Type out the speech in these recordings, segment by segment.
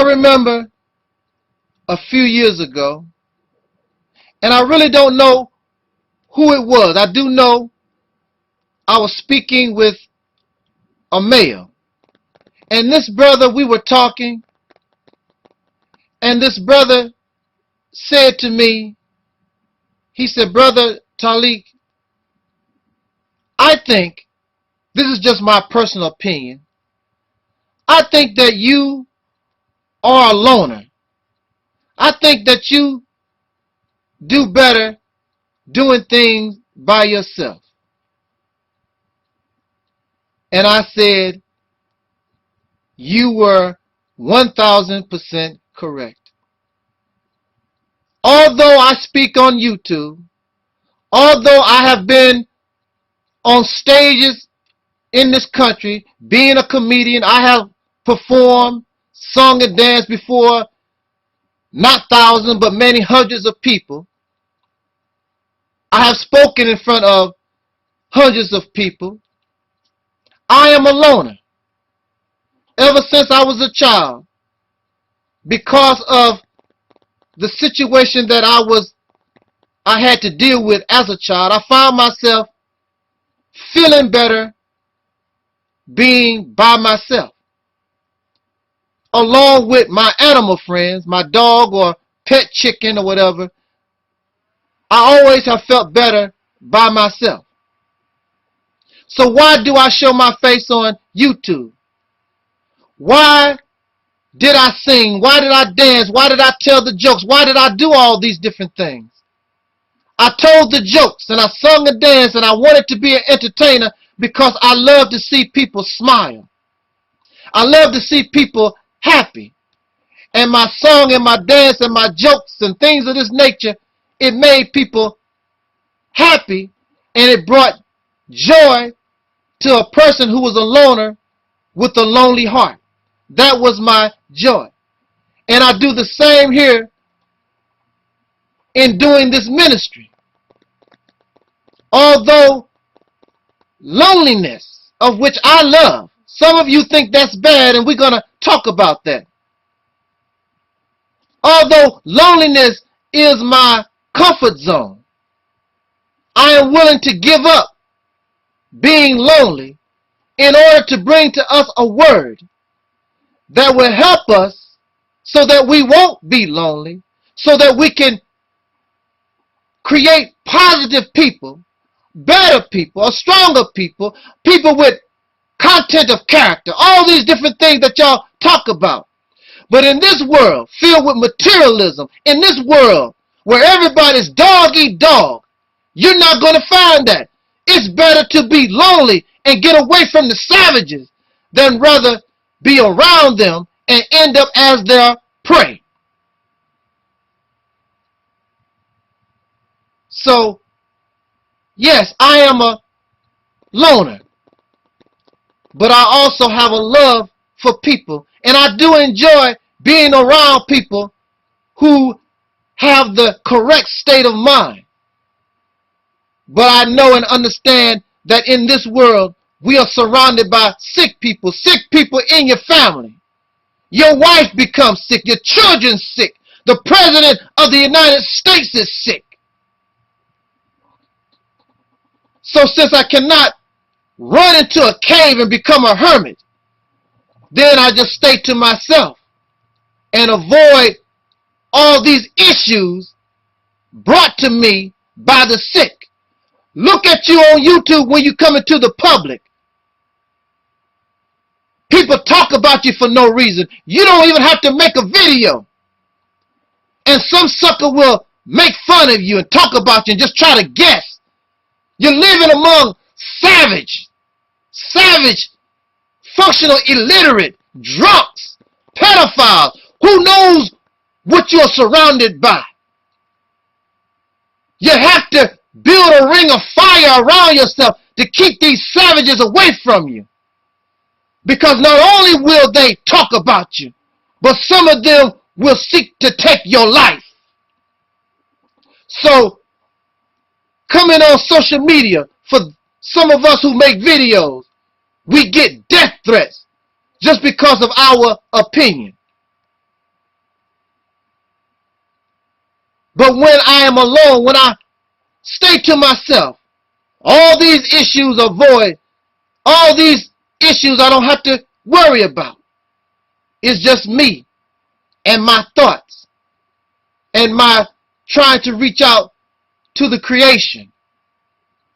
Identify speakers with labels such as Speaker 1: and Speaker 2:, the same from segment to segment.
Speaker 1: remember a few years ago, and I really don't know who it was. I do know I was speaking with a male, and this brother, we were talking, and this brother said to me, he said, "Brother Taalik, I think, this is just my personal opinion, I think that you are a loner. I think that you do better doing things by yourself." And I said, "You were 1000% correct. Although I speak on YouTube, although I have been on stages in this country, being a comedian, I have performed, sung and danced before not thousands but many hundreds of people. I have spoken in front of hundreds of people. I am a loner. Ever since I was a child, because of the situation that I had to deal with as a child, I found myself feeling better being by myself, along with my animal friends, my dog or pet chicken or whatever. I always have felt better by myself. So why do I show my face on YouTube? Why did I sing? Why did I dance? Why did I tell the jokes? Why did I do all these different things? I told the jokes and I sung and danced, and I wanted to be an entertainer because I love to see people smile. I love to see people happy. And my song and my dance and my jokes and things of this nature, it made people happy, and it brought joy to a person who was a loner with a lonely heart. That was my joy. And I do the same here in doing this ministry. Although loneliness, of which I love, some of you think that's bad, and we're going to talk about that. Although loneliness is my comfort zone, I am willing to give up being lonely in order to bring to us a word that will help us so that we won't be lonely, so that we can create positive people, better people, stronger people, people with content of character, all these different things that y'all talk about. But in this world filled with materialism, in this world where everybody's dog eat dog, you're not going to find that. It's better to be lonely and get away from the savages than rather be around them and end up as their prey. So, yes, I am a loner, but I also have a love for people, and I do enjoy being around people who have the correct state of mind. But I know and understand that in this world, we are surrounded by sick people in your family. Your wife becomes sick, your children's sick, the President of the United States is sick. So since I cannot run into a cave and become a hermit, then I just stay to myself and avoid all these issues brought to me by the sick. Look at you on YouTube when you come into the public. People talk about you for no reason. You don't even have to make a video. And some sucker will make fun of you and talk about you and just try to guess. You're living among savage, functional illiterate, drunks, pedophiles. Who knows what you're surrounded by? You have to build a ring of fire around yourself to keep these savages away from you. Because not only will they talk about you, but some of them will seek to take your life. So, coming on social media, for some of us who make videos, we get death threats just because of our opinion. But when I am alone, when I stay to myself, all these issues are void. All these issues I don't have to worry about. It's just me and my thoughts and my trying to reach out to the creation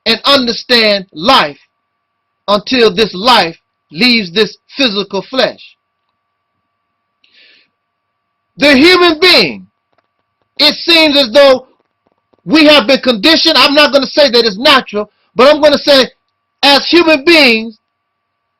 Speaker 1: and understand life until this life leaves this physical flesh. The human being, it seems as though we have been conditioned. I'm not going to say that it's natural, but I'm going to say as human beings,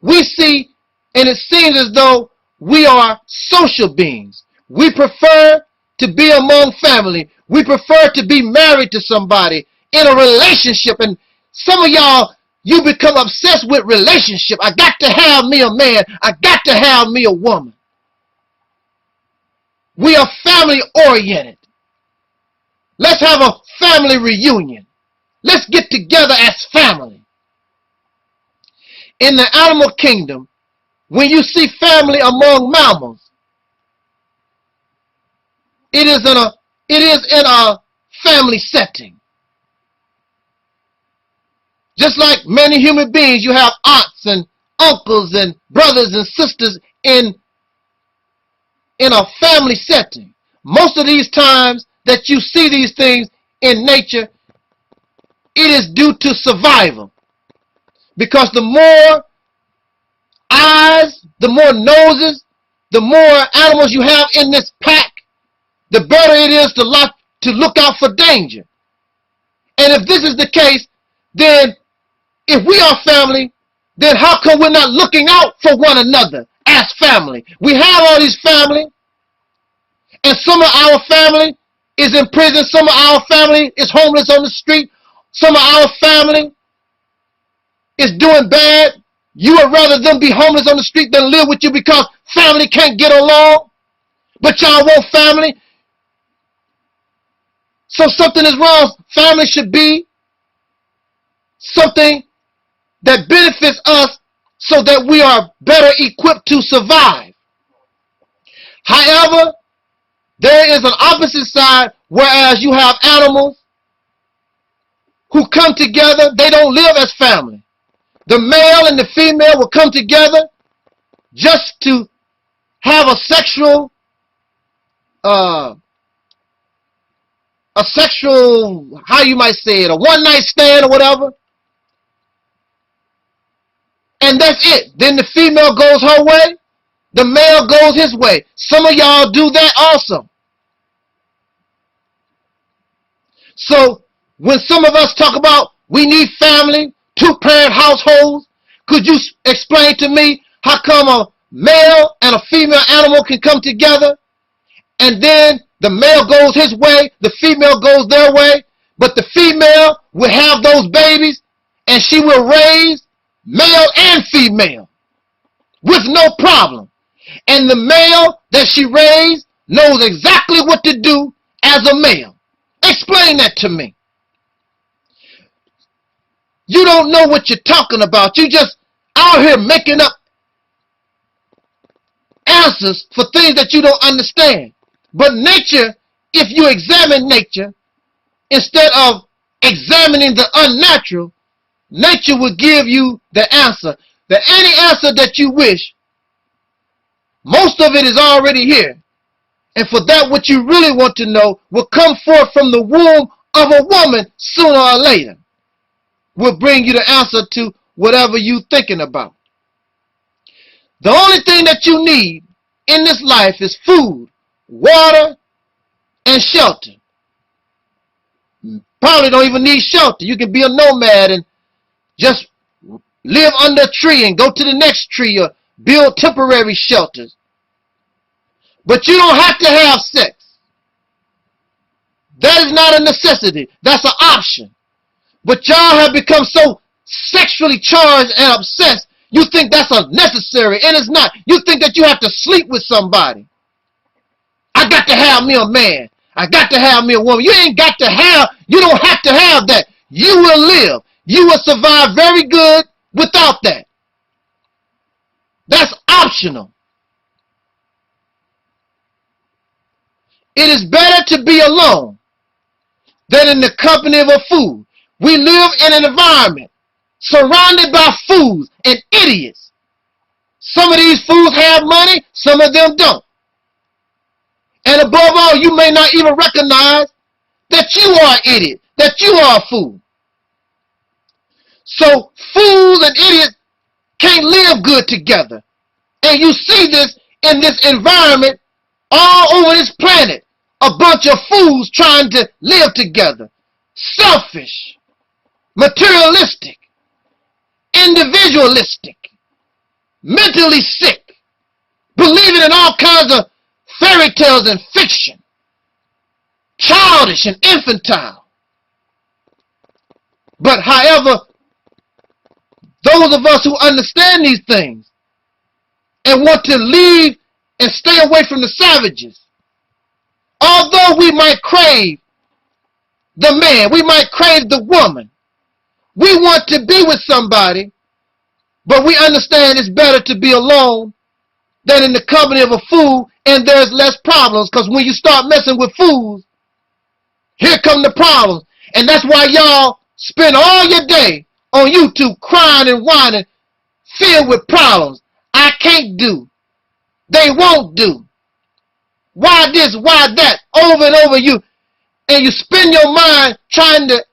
Speaker 1: we see, and it seems as though we are social beings. We prefer to be among family. We prefer to be married to somebody in a relationship. And some of y'all, you become obsessed with relationship. I got to have me a man. I got to have me a woman. We are family oriented. Let's have a family reunion. Let's get together as family. In the animal kingdom, when you see family among mammals, it is in a family setting. Just like many human beings, you have aunts and uncles and brothers and sisters in a family setting. Most of these times that you see these things in nature, it is due to survival. Because the more eyes, the more noses, the more animals you have in this pack, the better it is to look out for danger. And if this is the case, then if we are family, then how come we're not looking out for one another as family? We have all these family, and some of our family is in prison, some of our family is homeless on the street, some of our family is doing bad. You would rather them be homeless on the street than live with you because family can't get along, but y'all want family. So something is wrong. Family should be something that benefits us so that we are better equipped to survive. However, there is an opposite side, whereas you have animals who come together, they don't live as family. The male and the female will come together just to have a sexual, how you might say it, a one-night stand or whatever. And that's it. Then the female goes her way, the male goes his way. Some of y'all do that also. So when some of us talk about we need family, two-parent households, could you explain to me how come a male and a female animal can come together and then the male goes his way, the female goes their way, but the female will have those babies and she will raise male and female with no problem. And the male that she raised knows exactly what to do as a male. Explain that to me. You don't know what you're talking about. You just out here making up answers for things that you don't understand. But nature, if you examine nature, instead of examining the unnatural, nature will give you the answer. That any answer that you wish, most of it is already here. And for that, what you really want to know will come forth from the womb of a woman sooner or later. Will bring you the answer to whatever you're thinking about. The only thing that you need in this life is food, water, and shelter. Probably don't even need shelter. You can be a nomad and just live under a tree and go to the next tree or build temporary shelters. But you don't have to have sex. That is not a necessity. That's an option. But y'all have become so sexually charged and obsessed, you think that's unnecessary, and it's not. You think that you have to sleep with somebody. I got to have me a man. I got to have me a woman. You ain't got to have, you don't have to have that. You will live. You will survive very good without that. That's optional. It is better to be alone than in the company of a fool. We live in an environment surrounded by fools and idiots. Some of these fools have money, some of them don't. And above all, you may not even recognize that you are an idiot, that you are a fool. So fools and idiots can't live good together. And you see this in this environment all over this planet. A bunch of fools trying to live together. Selfish, materialistic, individualistic, mentally sick, believing in all kinds of fairy tales and fiction, childish and infantile. But however, those of us who understand these things and want to leave and stay away from the savages, although we might crave the man, we might crave the woman, we want to be with somebody, but we understand it's better to be alone than in the company of a fool, and there's less problems, because when you start messing with fools, here come the problems. And that's why y'all spend all your day on YouTube crying and whining, filled with problems. I can't do. They won't do. Why this, why that, over and over you. And you spend your mind trying to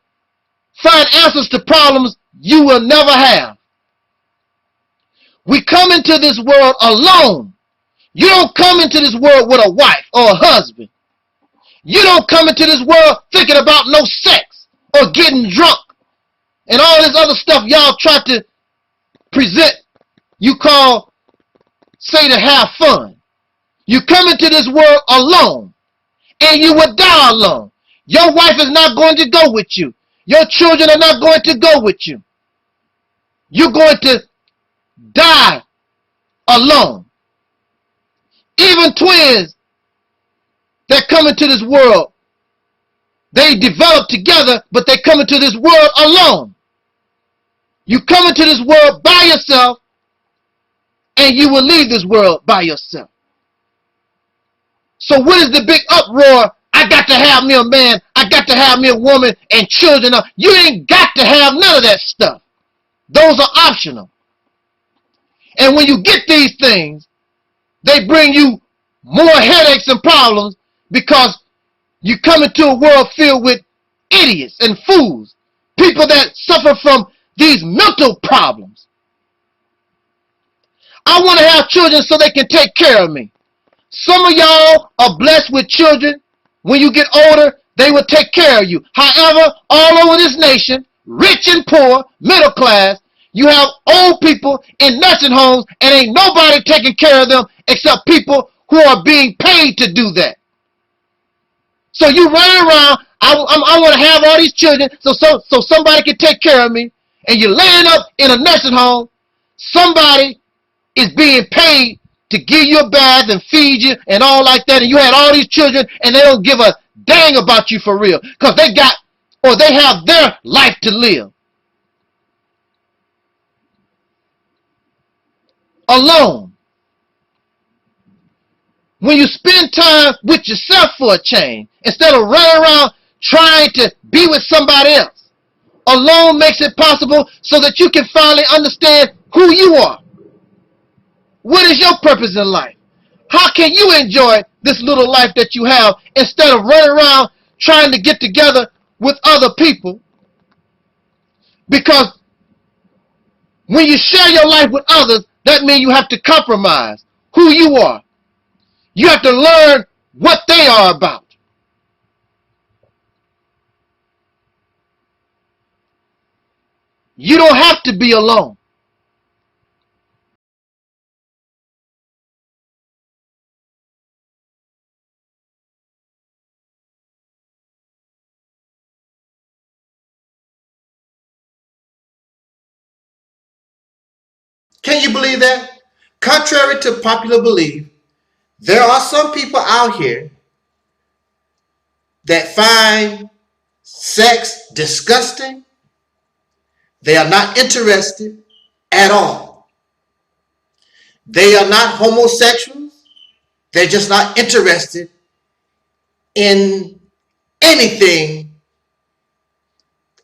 Speaker 1: find answers to problems you will never have. We come into this world alone. You don't come into this world with a wife or a husband. You don't come into this world thinking about no sex or getting drunk and all this other stuff y'all try to present. You say to have fun. You come into this world alone, and you will die alone. Your wife is not going to go with you. Your children are not going to go with you. You're going to die alone. Even twins that come into this world, they develop together, but they come into this world alone. You come into this world by yourself, and you will leave this world by yourself. So what is the big uproar? I got to have me a man, I got to have me a woman and children. You ain't got to have none of that stuff. Those are optional. And when you get these things, they bring you more headaches and problems, because you come into a world filled with idiots and fools, people that suffer from these mental problems. I want to have children so they can take care of me. Some of y'all are blessed with children. When you get older, they will take care of you. However, all over this nation, rich and poor, middle class, you have old people in nursing homes, and ain't nobody taking care of them except people who are being paid to do that. So you run around, I want to have all these children so somebody can take care of me, and you're laying up in a nursing home. Somebody is being paid to give you a bath and feed you and all like that, and you had all these children, and they don't give a dang about you for real, because they have their life to live. Alone. When you spend time with yourself for a change, instead of running around trying to be with somebody else, alone makes it possible so that you can finally understand who you are. What is your purpose in life? How can you enjoy this little life that you have instead of running around trying to get together with other people? Because when you share your life with others, that means you have to compromise who you are. You have to learn what they are about. You don't have to be alone.
Speaker 2: Can you believe that? Contrary to popular belief, there are some people out here that find sex disgusting. They are not interested at all. They are not homosexuals. They're just not interested in anything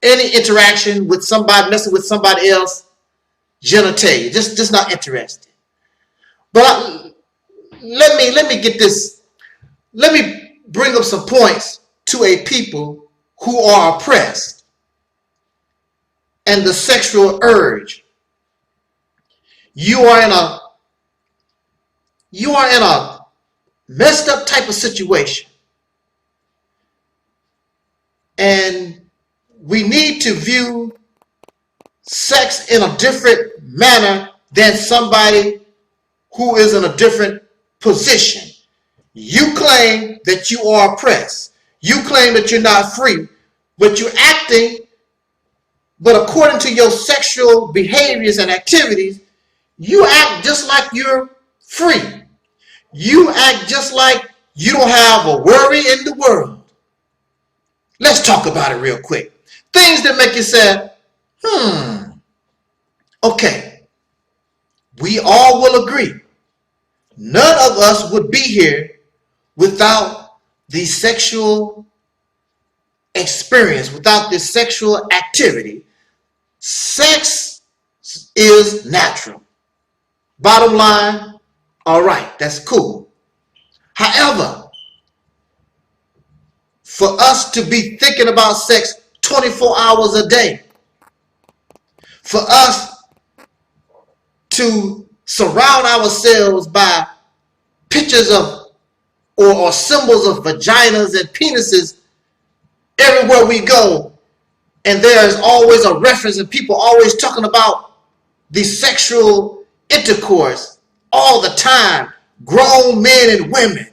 Speaker 2: any interaction with somebody, messing with somebody else, genitalia. Just not interested. But let me get this. Let me bring up some points to a people who are oppressed and the sexual urge. You are in a messed up type of situation. And we need to view sex in a different manner than somebody who is in a different position. You claim that you are oppressed. You claim that you're not free, but you're acting, but according to your sexual behaviors and activities, you act just like you're free. You act just like you don't have a worry in the world. Let's talk about it real quick. Things that make you say, okay. We all will agree. None of us would be here without the sexual experience, without this sexual activity. Sex is natural. Bottom line, all right, that's cool. However, for us to be thinking about sex 24 hours a day, for us to surround ourselves by pictures of or symbols of vaginas and penises everywhere we go, and there's always a reference and people always talking about the sexual intercourse all the time, grown men and women.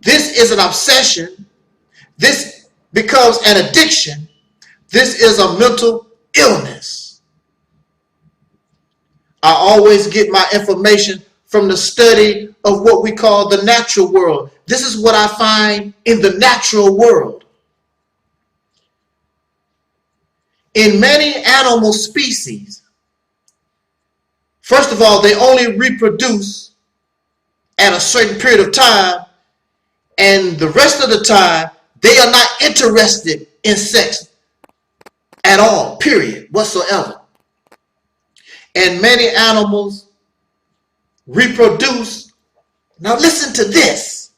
Speaker 2: This is an obsession. This becomes an addiction. This is a mental illness. I always get my information from the study of what we call the natural world. This is what I find in the natural world. In many animal species, first of all, they only reproduce at a certain period of time, and the rest of the time, they are not interested in sex at all, period, whatsoever. And many animals reproduce. Now listen to this.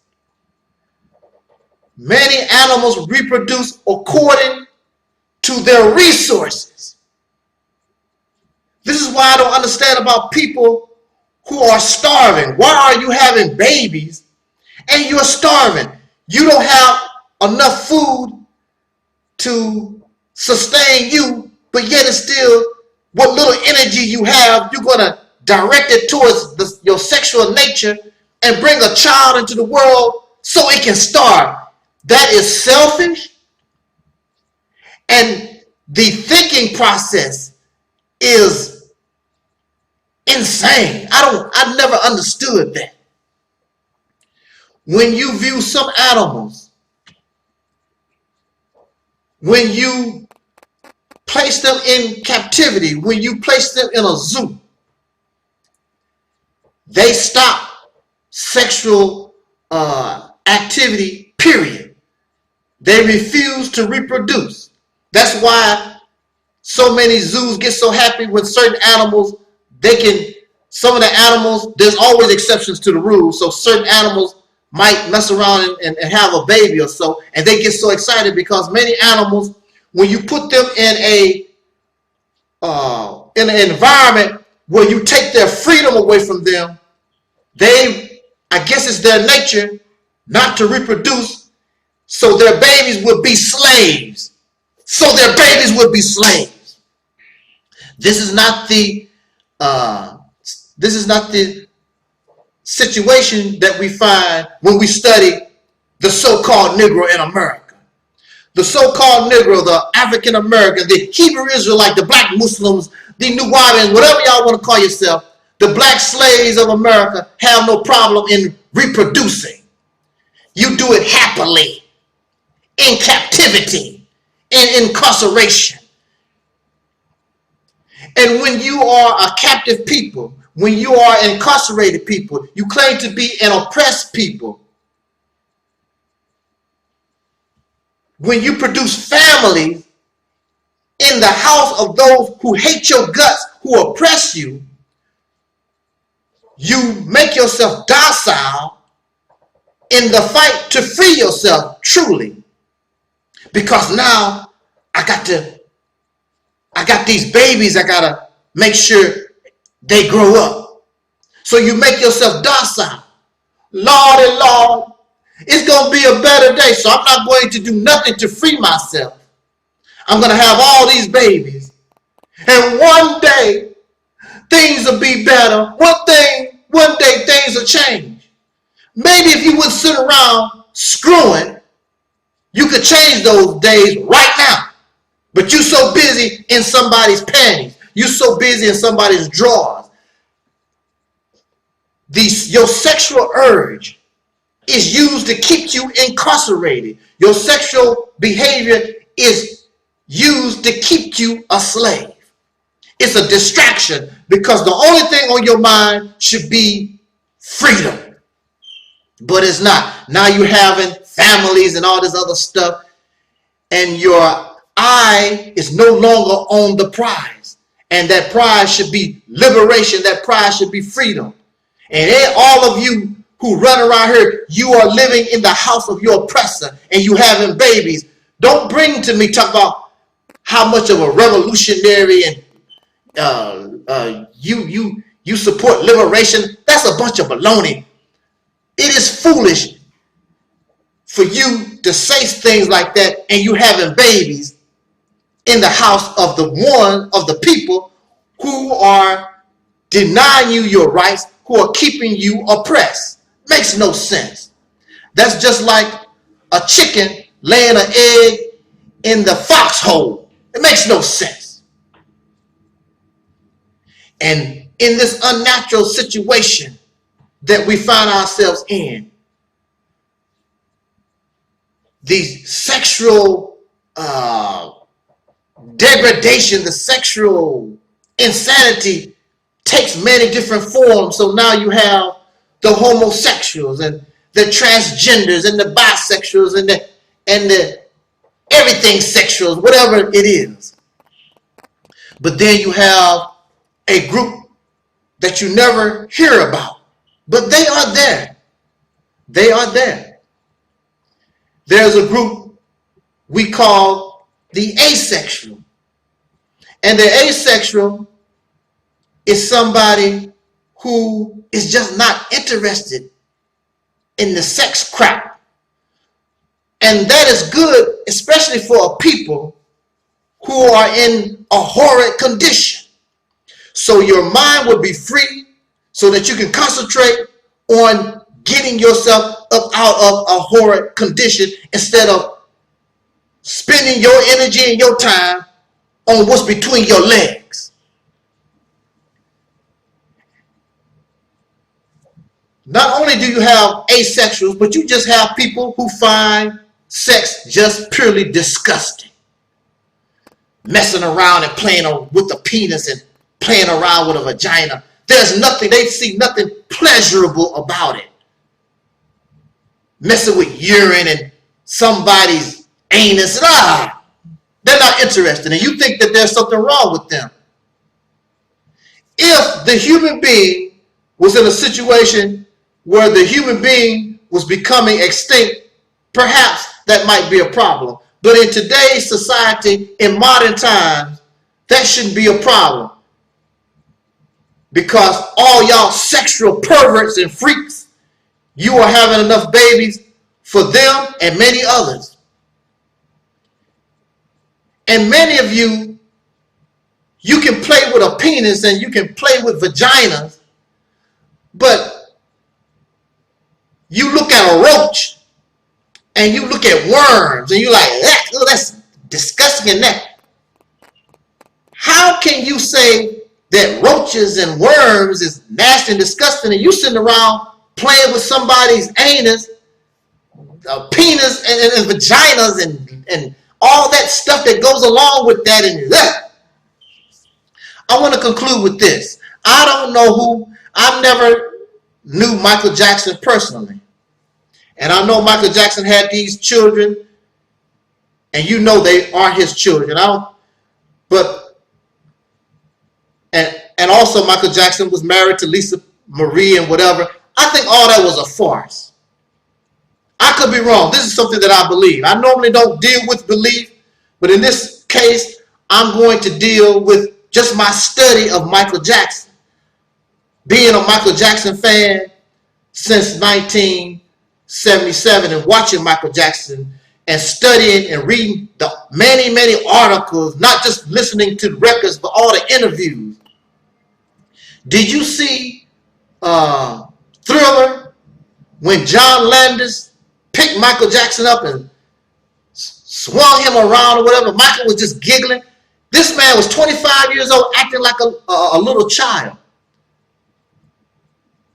Speaker 2: Many animals reproduce according to their resources. This is why I don't understand about people who are starving. Why are you having babies and you're starving? You don't have enough food to sustain you, but yet it's still what little energy you have, you're going to direct it towards your sexual nature and bring a child into the world so it can starve. That is selfish. And the thinking process is insane. I never understood that. When you view some animals, when you place them in captivity, when you place them in a zoo, they stop sexual activity, period. They refuse to reproduce. That's why so many zoos get so happy when certain animals, some of the animals, there's always exceptions to the rule. So certain animals might mess around and have a baby or so, and they get so excited because many animals, when you put them in an environment where you take their freedom away from them, I guess it's their nature not to reproduce, so their babies would be slaves. This is not the situation that we find when we study the so-called Negro in America. The so-called Negro, the African American, the Hebrew Israelite, the black Muslims, the Nubians, whatever y'all want to call yourself, the black slaves of America have no problem in reproducing. You do it happily, in captivity, in incarceration. And when you are a captive people, when you are incarcerated people, you claim to be an oppressed people. When you produce families in the house of those who hate your guts, who oppress you, you make yourself docile in the fight to free yourself truly. Because now I got these babies, I gotta make sure they grow up. So you make yourself docile. Lordy Lord, it's gonna be a better day, so I'm not going to do nothing to free myself. I'm gonna have all these babies. And one day things will be better. One day things will change. Maybe if you wouldn't sit around screwing, you could change those days right now. But you're so busy in somebody's panties. You're so busy in somebody's drawers. Your sexual urge is used to keep you incarcerated. Your sexual behavior is used to keep you a slave. It's a distraction because the only thing on your mind should be freedom. But it's not. Now you're having families and all this other stuff, and your eye is no longer on the prize. And that prize should be liberation. That prize should be freedom. And all of you who run around here, you are living in the house of your oppressor and you having babies. Don't bring to me talk about how much of a revolutionary and you support liberation. That's a bunch of baloney. It is foolish for you to say things like that and you having babies in the house of the people who are denying you your rights, who are keeping you oppressed. Makes no sense. That's just like a chicken laying an egg in the foxhole. It makes no sense. And in this unnatural situation that we find ourselves in, the sexual degradation, the sexual insanity takes many different forms. So now you have the homosexuals and the transgenders and the bisexuals and the everything sexuals, whatever it is. But then you have a group that you never hear about, but they are there. They are there. There's a group we call the asexual. And the asexual is somebody who is just not interested in the sex crap. And that is good, especially for a people who are in a horrid condition. So your mind will be free so that you can concentrate on getting yourself up out of a horrid condition instead of spending your energy and your time on what's between your legs. Not only do you have asexuals, but you just have people who find sex just purely disgusting. Messing around and playing with a penis and playing around with a vagina. There's nothing, they see nothing pleasurable about it. Messing with urine and somebody's anus. They're not interested. And you think that there's something wrong with them. If the human being was in a situation where the human being was becoming extinct, perhaps that might be a problem. But in today's society, in modern times, that shouldn't be a problem. Because all y'all sexual perverts and freaks, you are having enough babies for them and many others. And many of you, you can play with a penis and you can play with vaginas, but you look at a roach and you look at worms and you're like, that's disgusting and that. How can you say that roaches and worms is nasty and disgusting and you sitting around playing with somebody's anus, penis and vaginas and all that stuff that goes along with that and that? I want to conclude with this. I don't know I've never knew Michael Jackson personally. And I know Michael Jackson had these children, and you know they are his children. But and also Michael Jackson was married to Lisa Marie and whatever. I think all that was a farce. I could be wrong. This is something that I believe. I normally don't deal with belief, but in this case, I'm going to deal with just my study of Michael Jackson. Being a Michael Jackson fan since 1977 and watching Michael Jackson and studying and reading the many, many articles, not just listening to the records, but all the interviews. Did you see Thriller when John Landis picked Michael Jackson up and swung him around or whatever? Michael was just giggling. This man was 25 years old acting like a little child.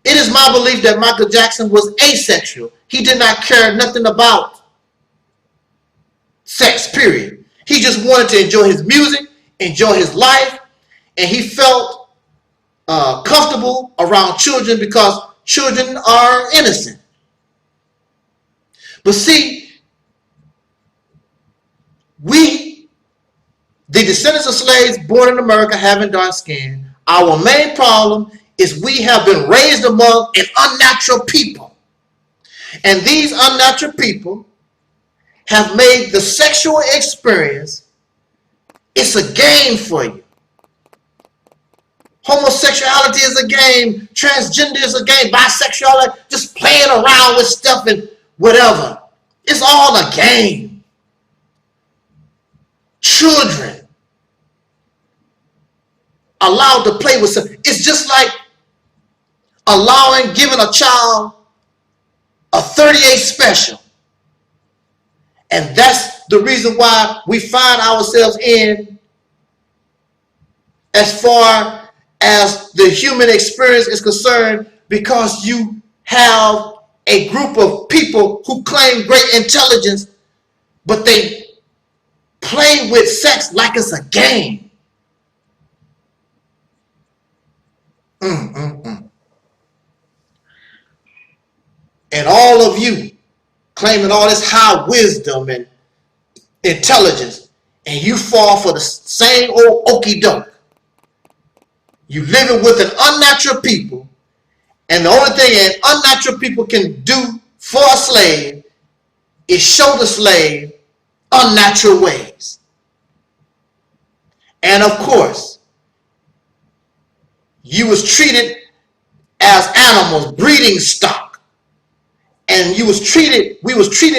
Speaker 2: It is my belief that Michael Jackson was asexual. He did not care nothing about sex, period. He just wanted to enjoy his music, enjoy his life, and he felt comfortable around children because children are innocent. But see, we, the descendants of slaves born in America having dark skin, our main problem is we have been raised among an unnatural people. And these unnatural people have made the sexual experience, it's a game for you. Homosexuality is a game, transgender is a game, bisexuality, just playing around with stuff and whatever. It's all a game. Children allowed to play with stuff. It's just like giving a child a 38 special. And that's the reason why we find ourselves in, as far as the human experience is concerned, because you have a group of people who claim great intelligence, but they play with sex like it's a game. And all of you claiming all this high wisdom and intelligence, and you fall for the same old okie doke. You living with an unnatural people, and the only thing an unnatural people can do for a slave is show the slave unnatural ways. And of course, you was treated as animals, breeding stock. And we was treated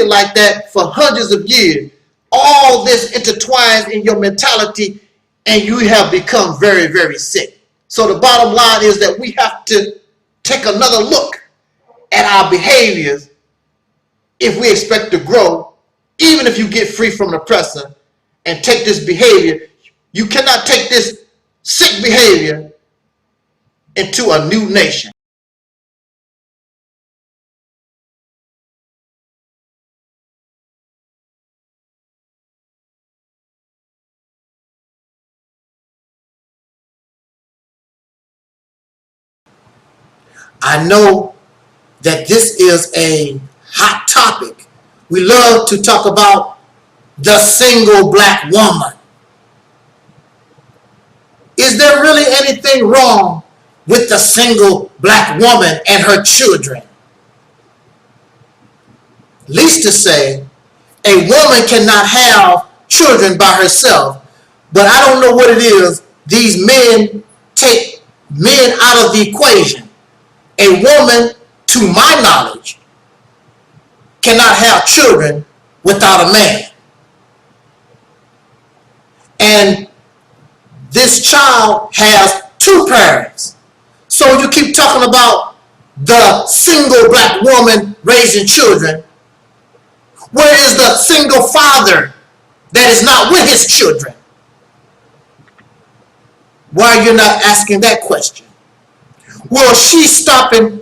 Speaker 2: like that for hundreds of years. All this intertwines in your mentality, and you have become very, very sick. So the bottom line is that we have to take another look at our behaviors if we expect to grow. Even if you get free from the oppressor and take this behavior, you cannot take this sick behavior into a new nation. I know that this is a hot topic. We love to talk about the single black woman. Is there really anything wrong with the single black woman and her children? Least to say, a woman cannot have children by herself, but I don't know what it is. These men take men out of the equation. A woman, to my knowledge, cannot have children without a man. And this child has two parents. So you keep talking about the single black woman raising children. Where is the single father that is not with his children? Why are you not asking that question? Well, she's stopping,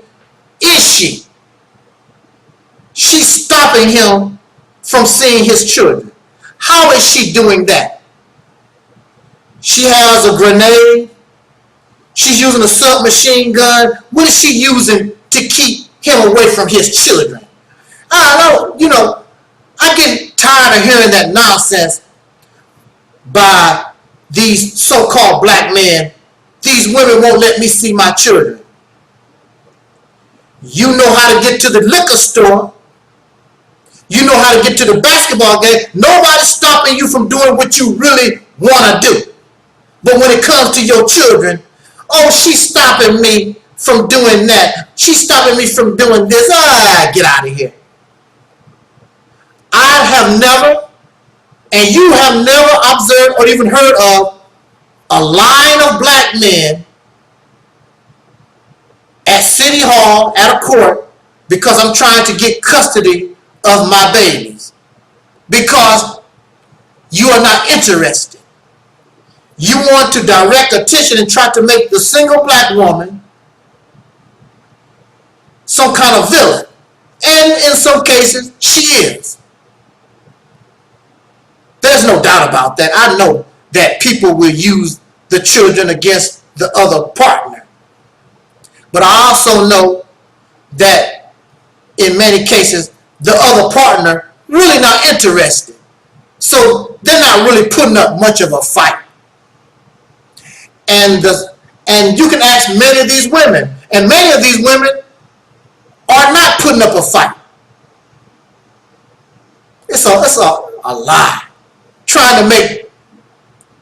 Speaker 2: is she? She's stopping him from seeing his children. How is she doing that? She has a grenade. She's using a submachine gun. What is she using to keep him away from his children? I get tired of hearing that nonsense by these so-called black men, these women won't let me see my children. You know how to get to the liquor store. You know how to get to the basketball game. Nobody's stopping you from doing what you really want to do. But when it comes to your children, oh, she's stopping me from doing that. She's stopping me from doing this. Get out of here. I have never, and you have never observed or even heard of a line of black men at City Hall, at a court, because I'm trying to get custody of my babies. Because you are not interested. You want to direct attention and try to make the single black woman some kind of villain. And in some cases, she is. There's no doubt about that. I know that people will use the children against the other partner. But I also know that in many cases, the other partner really not interested. So they're not really putting up much of a fight. And you can ask many of these women, and many of these women are not putting up a fight. It's a lie. Trying to make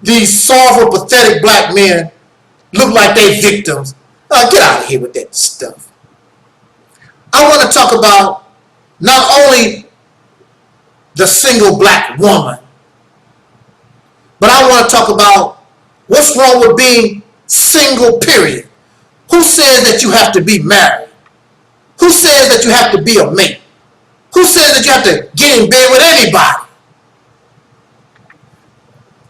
Speaker 2: these sorrowful, pathetic black men look like they victims. Get out of here with that stuff. I want to talk about not only the single black woman, but I want to talk about what's wrong with being single, period. Who says that you have to be married? Who says that you have to be a mate? Who says that you have to get in bed with anybody?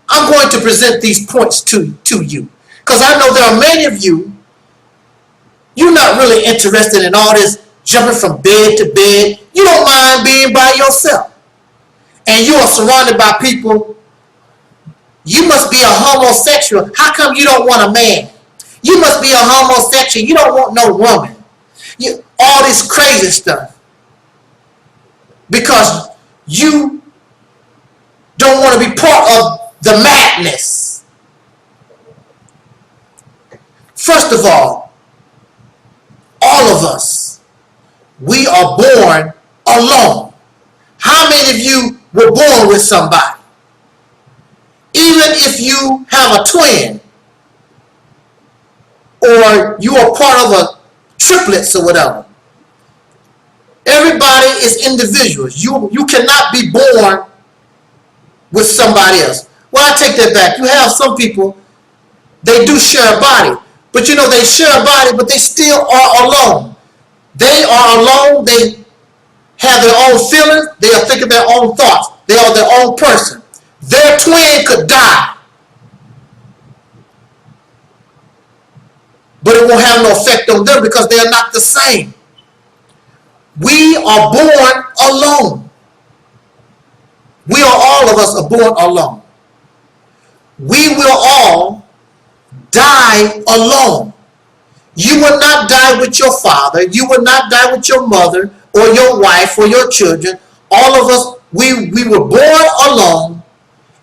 Speaker 2: I'm going to present these points to you, because I know there are many of you, you're not really interested in all this jumping from bed to bed. You don't mind being by yourself. And you are surrounded by people. You must be a homosexual. How come you don't want a man? You must be a homosexual. You don't want no woman. All this crazy stuff. Because you don't want to be part of the madness. First of all of us, we are born alone. How many of you were born with somebody? Even if you have a twin, or you are part of a triplets or whatever, everybody is individuals. You cannot be born with somebody else. Well, I take that back. You have some people, they do share a body. But you know, they share a body, but they still are alone. They are alone. They have their own feelings. They are thinking their own thoughts. They are their own person. Their twin could die, but it won't have no effect on them because they are not the same. We are born alone. We are, all of us are born alone. We will all die alone. You will not die with your father. You will not die with your mother or your wife or your children. All of us, we were born alone,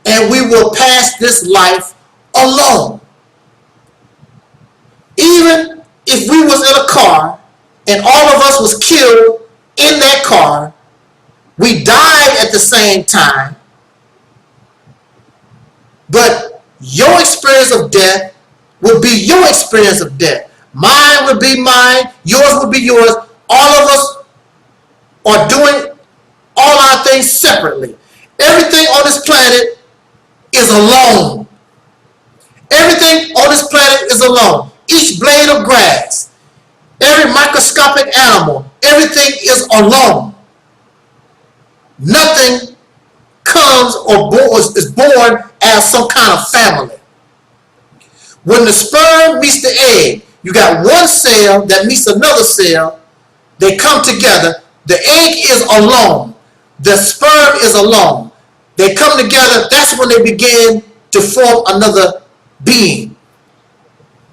Speaker 2: and we will pass this life alone. Even if we was in a car and all of us was killed in that car, we died at the same time, but your experience of death will be your experience of death. Mine will be mine. Yours will be yours. All of us are doing all our things separately. Everything on this planet is alone. Everything on this planet is alone. Each blade of grass, every microscopic animal, everything is alone. Nothing comes or is born as some kind of family. When the sperm meets the egg, you got one cell that meets another cell. They come together. The egg is alone. The sperm is alone. They come together. That's when they begin to form another being.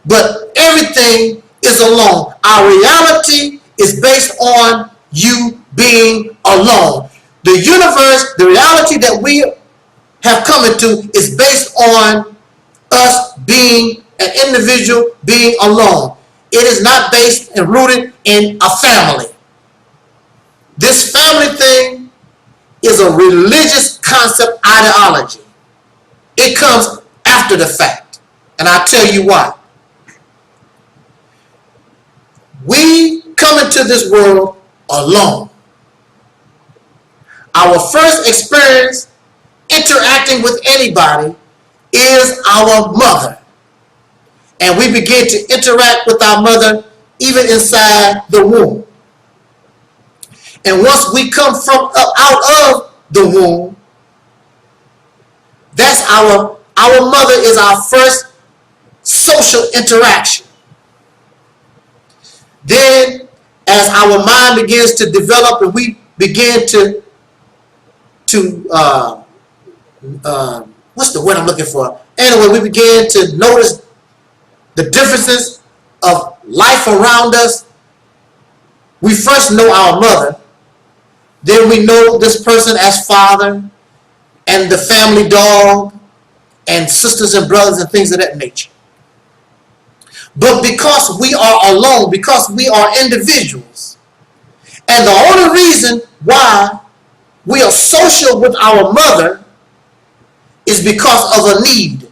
Speaker 2: But everything is alone. Our reality is based on you being alone. The universe, the reality that we have come into, is based on us being an individual being alone. It is not based and rooted in a family. This family thing is a religious concept ideology. It comes after the fact. And I'll tell you why. We come into this world alone. Our first experience interacting with anybody is our mother. And we begin to interact with our mother even inside the womb. And once we come from out of the womb, that's our mother is our first social interaction. Then, as our mind begins to develop and we begin to what's the word I'm looking for? Anyway, we begin to notice the differences of life around us. We first know our mother. Then we know this person as father and the family dog and sisters and brothers and things of that nature. But because we are alone, because we are individuals, and the only reason why we are social with our mother is because of a need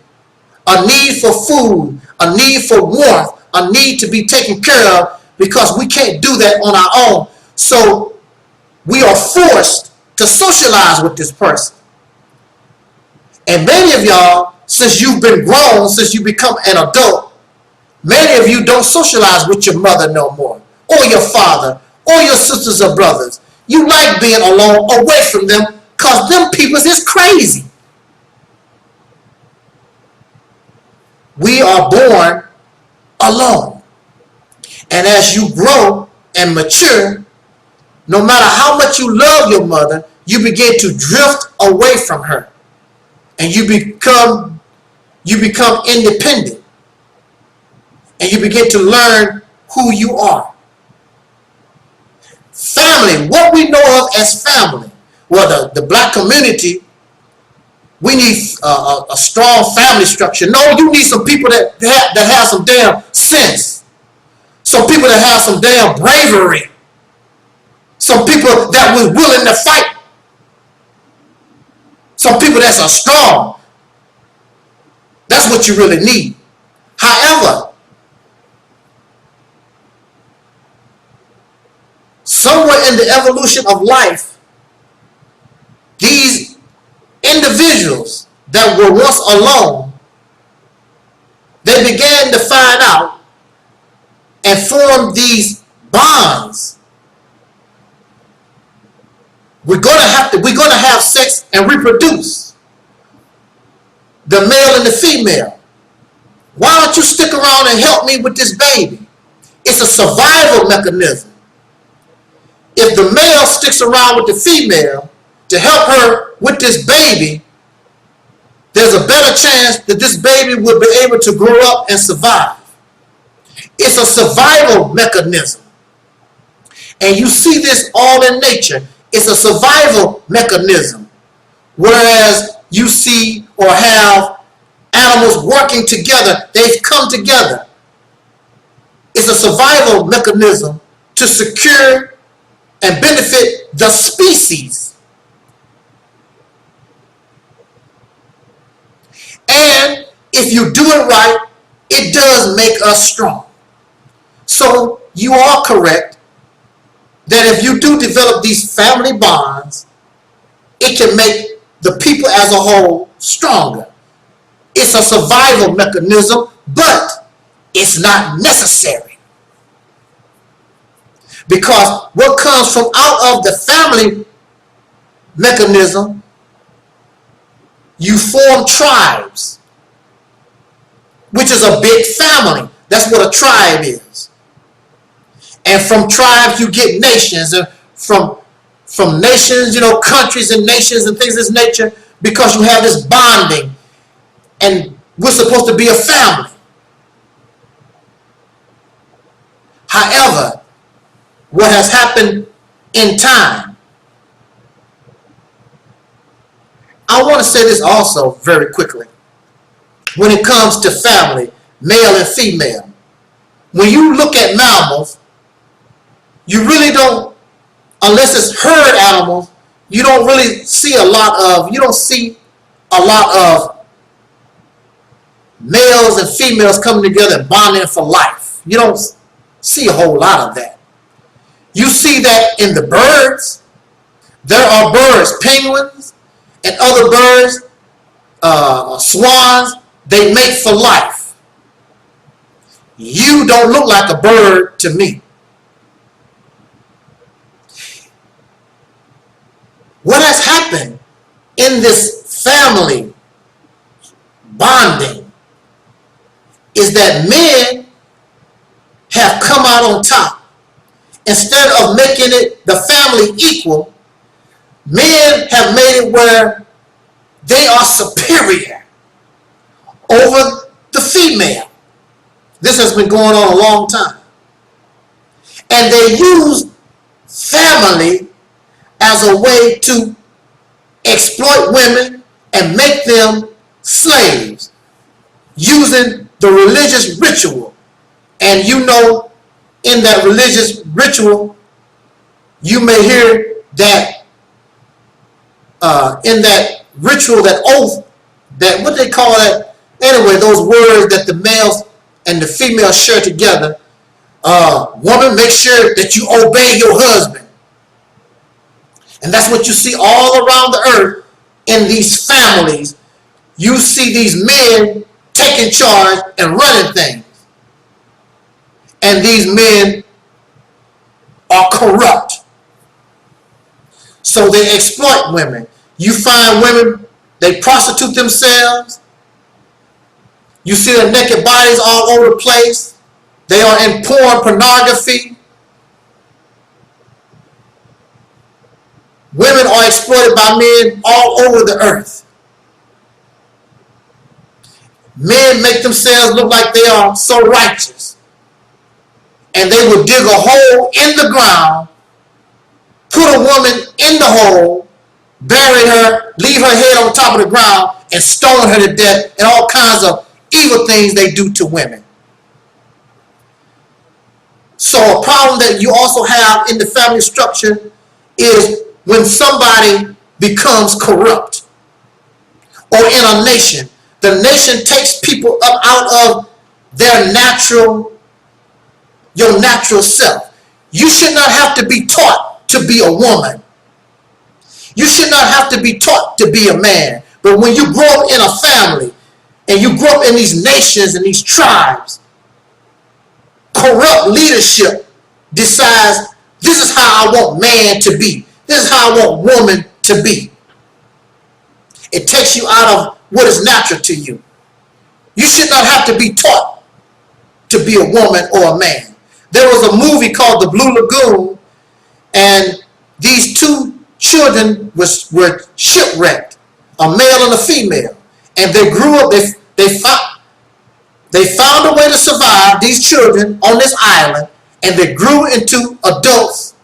Speaker 2: for food, a need for warmth, a need to be taken care of, because we can't do that on our own. So we are forced to socialize with this person. And many of y'all, since you've been grown, since you become an adult, many of you don't socialize with your mother no more, or your father, or your sisters or brothers. You like being alone, away from them, because them people is crazy. We are born alone. And as you grow and mature, no matter how much you love your mother, you begin to drift away from her. And you become independent. And you begin to learn who you are. Family, what we know of as family. Well, the black community, we need a strong family structure. No, you need some people that have some damn sense. Some people that have some damn bravery. Some people that were willing to fight. Some people that are strong. That's what you really need. However, somewhere in the evolution of life, these individuals that were once alone, they began to find out and form these bonds. We're gonna have sex and reproduce. The male and the female. Why don't you stick around and help me with this baby? It's a survival mechanism. If the male sticks around with the female to help her with this baby, there's a better chance that this baby will be able to grow up and survive. It's a survival mechanism. And you see this all in nature. It's a survival mechanism. Whereas you see or have animals working together, they've come together. It's a survival mechanism to secure and benefit the species. And if you do it right, it does make us strong. So you are correct that if you do develop these family bonds, it can make the people as a whole stronger. It's a survival mechanism, but it's not necessary. Because what comes from out of the family mechanism, you form tribes, which is a big family. That's what a tribe is. And from tribes you get nations, and from nations, countries and nations and things of this nature, because you have this bonding, and we're supposed to be a family. However, what has happened in time, I want to say this also very quickly. when it comes to family, male and female. When you look at mammals, you really don't, unless it's herd animals, you don't really see a lot of, males and females coming together and bonding for life. You don't see a whole lot of that. You see that in the birds. There are birds, penguins, and other birds, swans, they mate for life. You don't look like a bird to me. What has happened in this family bonding is that men have come out on top. Instead of making it the family equal, men have made it where they are superior over the female. This has been going on a long time. And they use family as a way to exploit women and make them slaves using the religious ritual. And you know, in that religious ritual, you may hear that in that ritual, that oath, that what they call it, anyway, those words that the males and the females share together. Woman, make sure that you obey your husband. And that's what you see all around the earth in these families. You see these men taking charge and running things. And these men are corrupt. So they exploit women. You find women, they prostitute themselves. You see their naked bodies all over the place. They are in pornography. Women are exploited by men all over the earth. Men make themselves look like they are so righteous. And they will dig a hole in the ground, put a woman in the hole, bury her, leave her head on top of the ground, and stone her to death, and all kinds of evil things they do to women. So a problem that you also have in the family structure is when somebody becomes corrupt. Or in a nation, the nation takes people up out of their your natural self. You should not have to be taught to be a woman. You should not have to be taught to be a man. But when you grow up in a family and you grow up in these nations and these tribes, corrupt leadership decides, this is how I want man to be. This is how I want woman to be. It takes you out of what is natural to you. You should not have to be taught to be a woman or a man. There was a movie called The Blue Lagoon, and these two children were shipwrecked, a male and a female. And they grew up, they found a way to survive, these children on this island, and they grew into adults.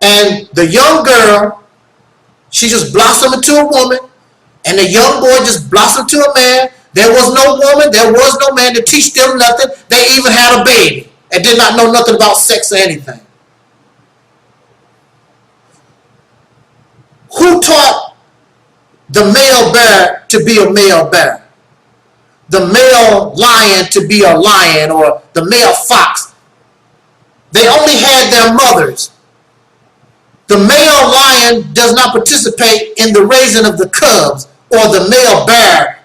Speaker 2: And the young girl, she just blossomed into a woman, and the young boy just blossomed into a man. There was no woman, there was no man to teach them nothing. They even had a baby and did not know nothing about sex or anything. Who taught the male bear to be a male bear? The male lion to be a lion, or the male fox? They only had their mothers. The male lion does not participate in the raising of the cubs, or the male bear,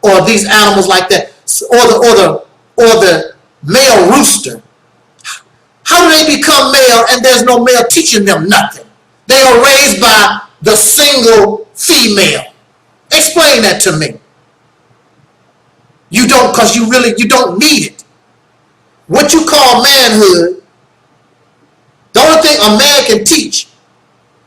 Speaker 2: or these animals like that, or the male rooster. How do they become male and there's no male teaching them nothing? They are raised by the single female. Explain that to me. You don't, because you don't need it. What you call manhood, the only thing a man can teach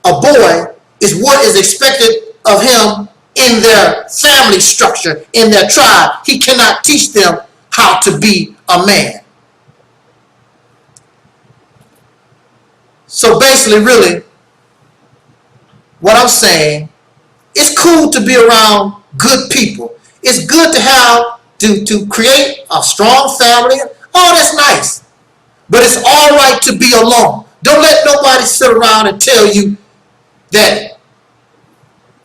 Speaker 2: a boy is what is expected of him in their family structure, in their tribe. He cannot teach them how to be a man. So basically, really, what I'm saying, it's cool to be around good people. It's good to have to create a strong family. Oh, that's nice. But it's all right to be alone. Don't let nobody sit around and tell you that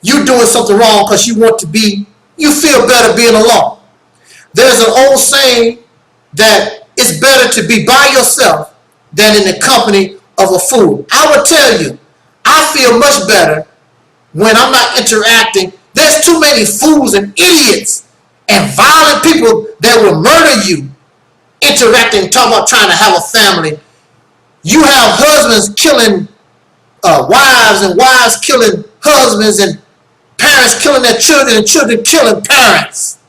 Speaker 2: you're doing something wrong because you feel better being alone. There's an old saying that it's better to be by yourself than in the company of a fool. I will tell you, I feel much better when I'm not interacting. There's too many fools and idiots and violent people that will murder you interacting, talking about trying to have a family. You have husbands killing wives and wives killing husbands and parents killing their children and children killing parents.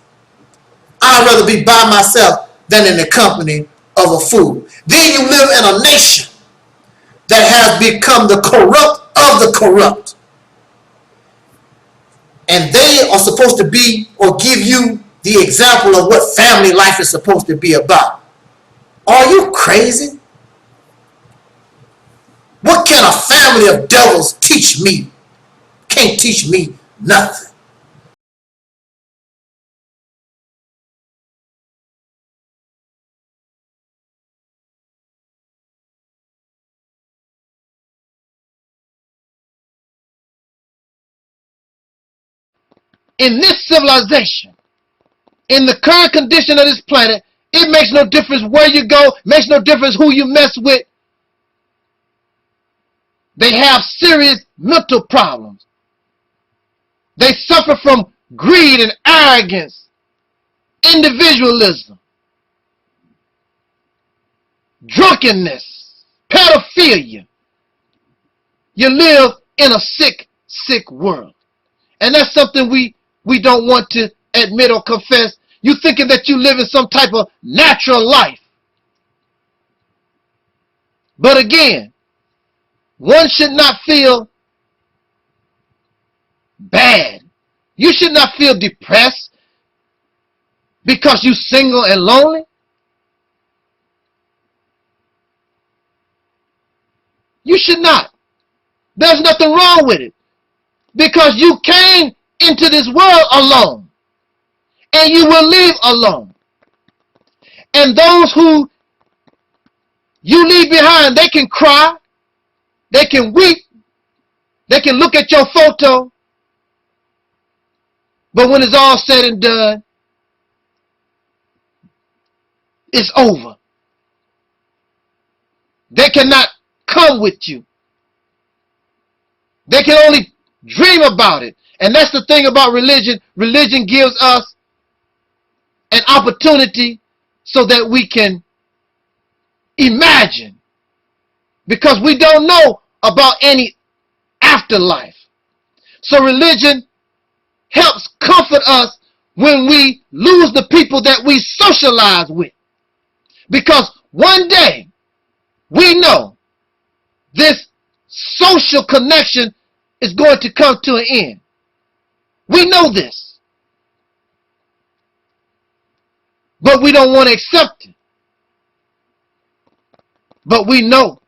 Speaker 2: I'd rather be by myself than in the company of a fool. Then you live in a nation that has become the corrupt of the corrupt. And they are supposed to be or give you the example of what family life is supposed to be about. Are you crazy? What can a family of devils teach me? Can't teach me nothing.
Speaker 1: In this civilization, in the current condition of this planet, it makes no difference where you go, makes no difference who you mess with. They have serious mental problems. They suffer from greed and arrogance, individualism, drunkenness, pedophilia. You live in a sick, sick world. And that's something we don't want to admit or confess. You thinking that you live in some type of natural life. But again, one should not feel bad. You should not feel depressed because you're single and lonely. You should not. There's nothing wrong with it. Because you came into this world alone. And you will leave alone. And those who you leave behind, they can cry. They can weep. They can look at your photo. But when it's all said and done, it's over. They cannot come with you. They can only dream about it. And that's the thing about religion. Religion gives us an opportunity so that we can imagine. Because we don't know about any afterlife. So religion helps comfort us when we lose the people that we socialize with. Because one day, we know this social connection is going to come to an end. We know this. But we don't want to accept it. But we know.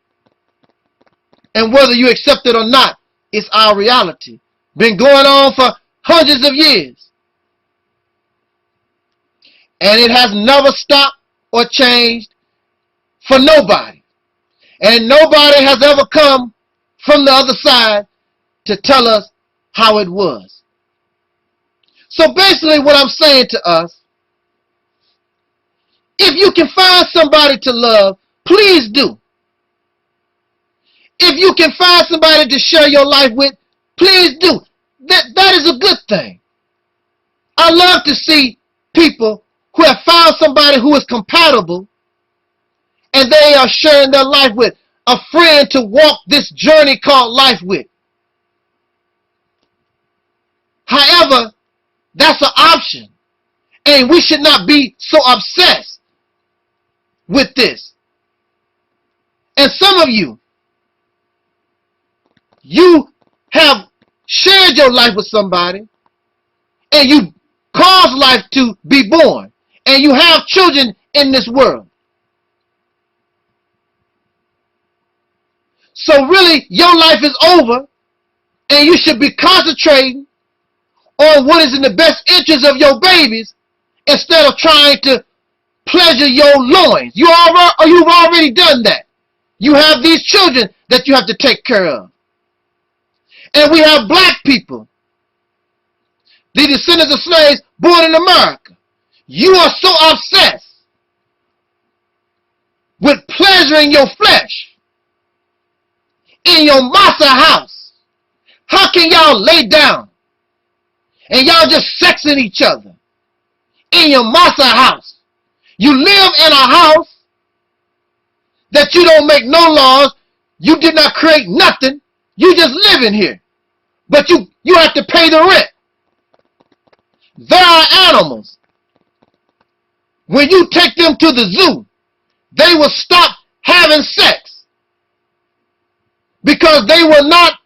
Speaker 1: And whether you accept it or not, it's our reality. Been going on for hundreds of years. And it has never stopped or changed for nobody. And nobody has ever come from the other side to tell us how it was. So basically what I'm saying to us, if you can find somebody to love, please do. If you can find somebody to share your life with, please do. That is a good thing. I love to see people who have found somebody who is compatible and they are sharing their life with, a friend to walk this journey called life with. However, that's an option. And we should not be so obsessed with this. And some of you have shared your life with somebody and you caused life to be born. And you have children in this world. So really, your life is over and you should be concentrating on what is in the best interest of your babies instead of trying to pleasure your loins. You've already done that. You have these children that you have to take care of. And we have black people, the descendants of slaves born in America. You are so obsessed with pleasuring your flesh in your massa house. How can y'all lay down and y'all just sexing each other in your massa house? You live in a house that you don't make no laws. You did not create nothing. You just live in here. But you have to pay the rent. There are animals. When you take them to the zoo, they will stop having sex because they will not,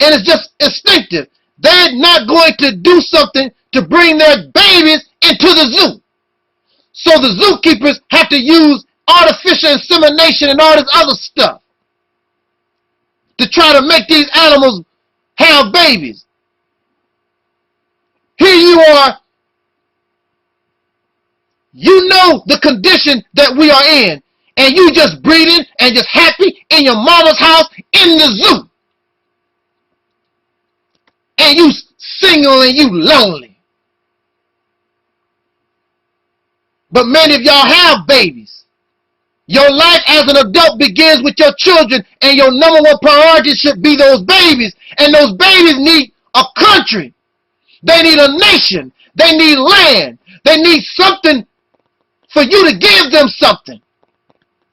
Speaker 1: and it's just instinctive. They're not going to do something to bring their babies into the zoo. So the zookeepers have to use artificial insemination and all this other stuff to try to make these animals have babies. Here you are. You know the condition that we are in, and you just breathing and just happy in your mama's house in the zoo. And you single and you lonely. But many of y'all have babies. Your life as an adult begins with your children, and your number one priority should be those babies. And those babies need a country. They need a nation. They need land. They need something for you to give them something.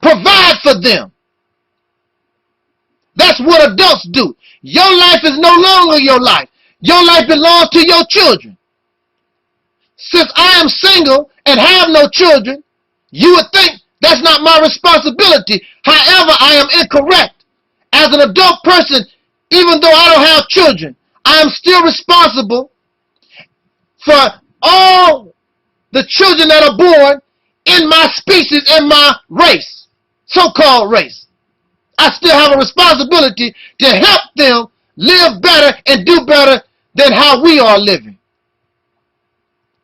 Speaker 1: Provide for them. That's what adults do. Your life is no longer your life. Your life belongs to your children. Since I am single and have no children, you would think that's not my responsibility. However, I am incorrect. As an adult person, even though I don't have children, I am still responsible for all the children that are born in my species, in my race, so-called race. I still have a responsibility to help them live better and do better than how we are living.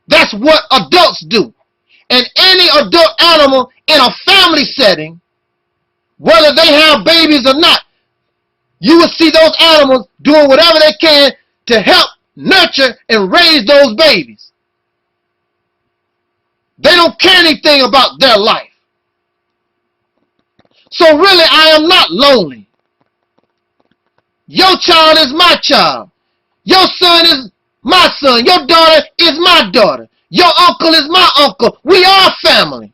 Speaker 1: That's what adults do. And any adult animal in a family setting, whether they have babies or not, you will see those animals doing whatever they can to help nurture and raise those babies. They don't care anything about their life. So really, I am not lonely. Your child is my child. Your son is my son. Your daughter is my daughter. Your uncle is my uncle. We are family.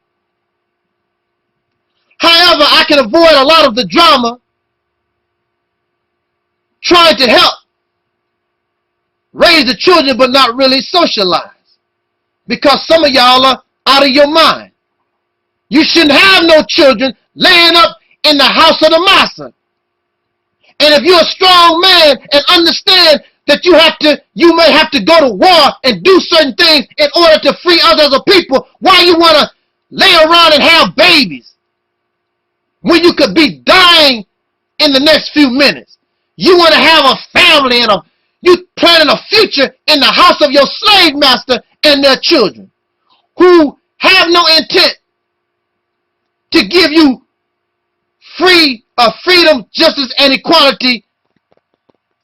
Speaker 1: However, I can avoid a lot of the drama trying to help raise the children but not really socialize. Because some of y'all are out of your mind. You shouldn't have no children laying up in the house of the massa. And if you're a strong man and understand that you may have to go to war and do certain things in order to free others of people, why you want to lay around and have babies when you could be dying in the next few minutes? You want to have a family and you planning a future in the house of your slave master and their children who have no intent to give you freedom, justice, and equality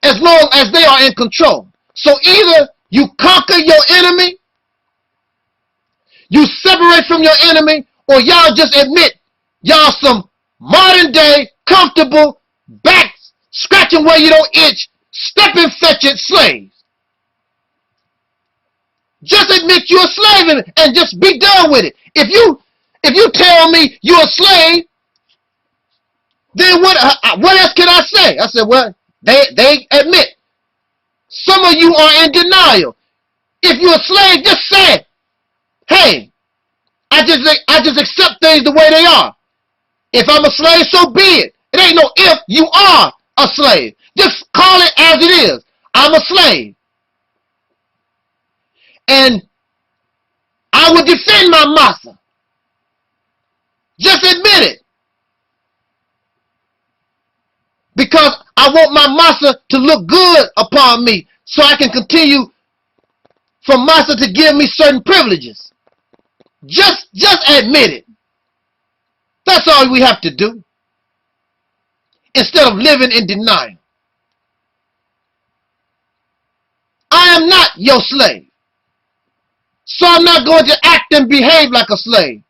Speaker 1: as long as they are in control. So either you conquer your enemy, you separate from your enemy, or y'all just admit y'all some modern day, comfortable, back scratching where you don't itch, step and fetch it slaves. Just admit you're a slave and just be done with it. If you tell me you're a slave, then what else can I say? I said, well, they admit. Some of you are in denial. If you're a slave, just say it. Hey, I just accept things the way they are. If I'm a slave, so be it. It ain't no if. You are a slave. Just call it as it is. I'm a slave. And I will defend my massa. Just admit it. Because I want my massa to look good upon me so I can continue for master to give me certain privileges. Just admit it. That's all we have to do. Instead of living in denial. I am not your slave. So I'm not going to act and behave like a slave.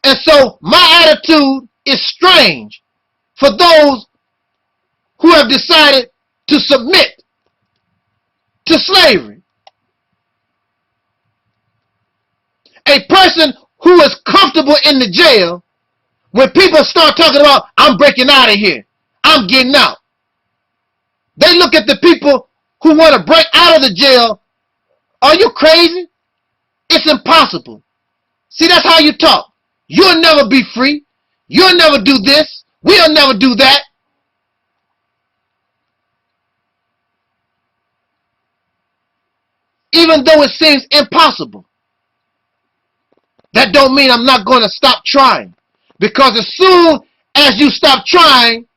Speaker 1: And so my attitude is strange for those who have decided to submit to slavery. A person who is comfortable in the jail, when people start talking about, I'm breaking out of here, I'm getting out, they look at the people who want to break out of the jail. Are you crazy? It's impossible. See, that's how you talk. You'll never be free. You'll never do this. We'll never do that. Even though it seems impossible. That don't mean I'm not going to stop trying. Because as soon as you stop trying,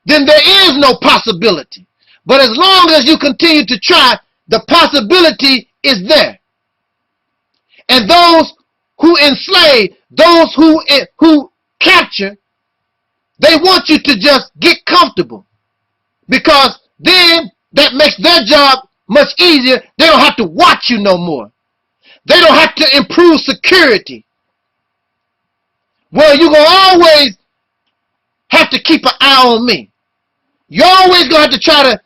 Speaker 1: then there is no possibility. But as long as you continue to try, the possibility is there. And those who enslave, those who capture, they want you to just get comfortable. Because then that makes their job much easier. They don't have to watch you no more. They don't have to improve security. Well, you're going to always have to keep an eye on me. You're always going to have to try to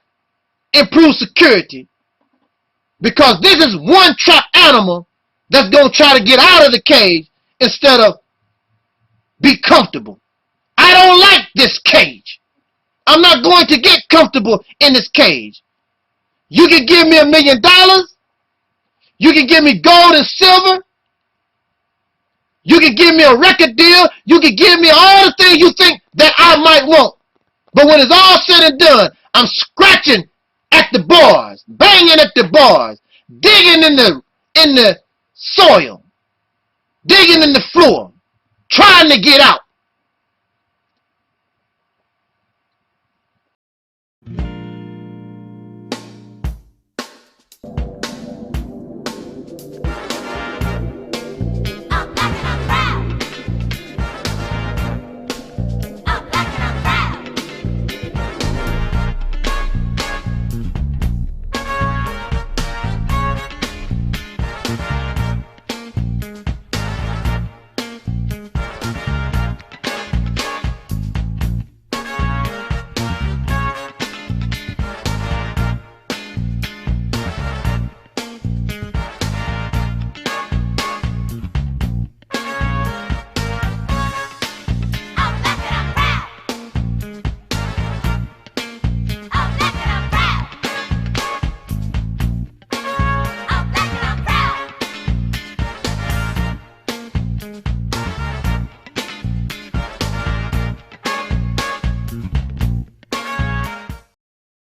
Speaker 1: improve security. Because this is one trapped animal that's going to try to get out of the cage instead of be comfortable. I don't like this cage. I'm not going to get comfortable in this cage. You can give me $1 million. You can give me gold and silver. You can give me a record deal. You can give me all the things you think that I might want. But when it's all said and done, I'm scratching at the bars, banging at the bars, digging in the soil, digging in the floor, trying to get out.